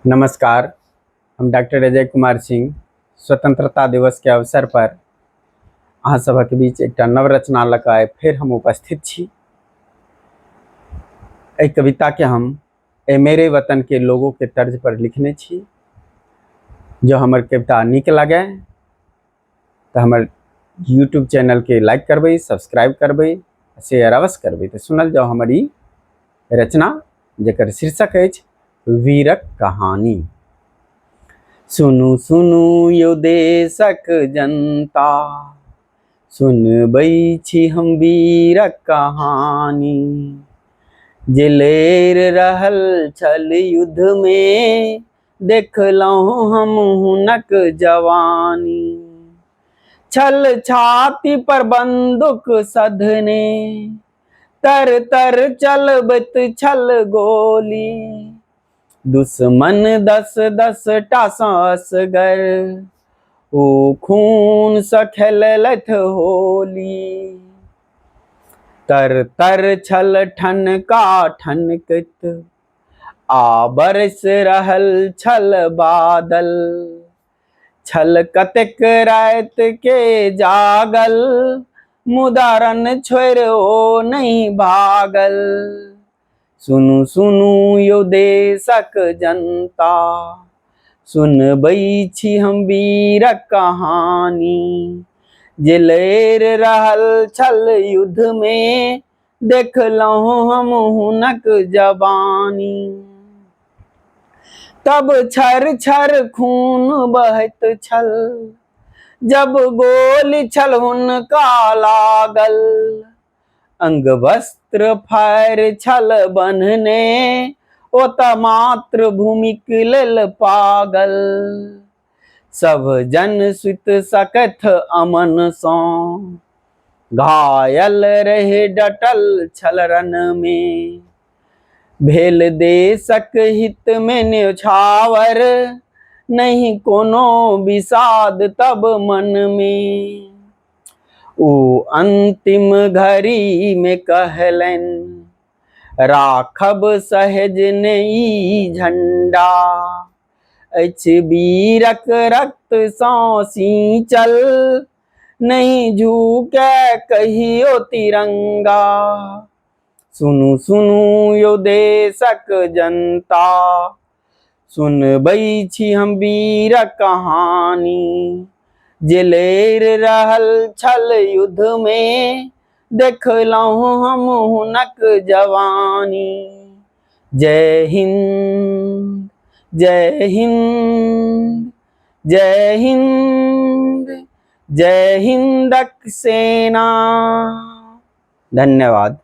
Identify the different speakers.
Speaker 1: नमस्कार। हम डॉक्टर अजय कुमार सिंह स्वतंत्रता दिवस के अवसर पर अहाँ सभक बीच एक नवरचना लऽ फिर हम उपस्थित छी। एक कविता के हम ए मेरे वतन के लोगों के तर्ज पर लिखने छी। जो हमार कविता निक लगे तो हमार यूट्यूब चैनल के लाइक करबे, सब्सक्राइब करबे, शेयर अवश्य करबे। तो सुनल जाओ हमारी रचना जेकर शीर्षक अछि वीरक कहानी। सुनु सुनु यो देशक जनता, सुनबै छी हम वीरक कहानी। जे लड़ि रहल छल युद्ध में, देखलहुँ हम हुनक जवानी। छल छाती पर बंदूक सधने, तर तर चलबैत छल गोली। दुश्मन 10-10 टा असगर, ओ खून सँ खेललथि होली। तर तर छल ठनका ठनकैत, आ बरस रहल छल बादल। छल कतेक राति के जागल, मुदा रण छोड़ि ओ नहि भागल। सुनु सुनु यो देशक जनता, सुनबै छी हम वीरक कहानी। जे लड़ि रहल छल युद्ध में, देखलहुँ हम हुनक जवानी। तब छर छर खून बहैत छल, जब गोली छल हुनका लागल। अंग वस्त्र फाड़ि छल बन्हने, ओ तऽ मातृभूमिक लेल पागल। सब जन सुति सकैथ अमन सँ, घायल रहि डटल छल रण में। भेल देशक हित में न्योछावर, नहीं कोनो विषाद तब मन में। ओ अंतिम घड़ी में कहलनि, राखब सहेज ई झंडा। अछि वीरक रक्त सँ सींचल, नहीं झुकै कहियो तिरंगा। सुनु सुनु यो देशक जनता, सुनबै छी हम वीरक कहानी। जे लड़ि रहल छल युद्ध में, देखलहुँ हम हुनक जवानी। जय हिंद, जय हिंद, जय हिंद, जय हिंदक सेना। धन्यवाद।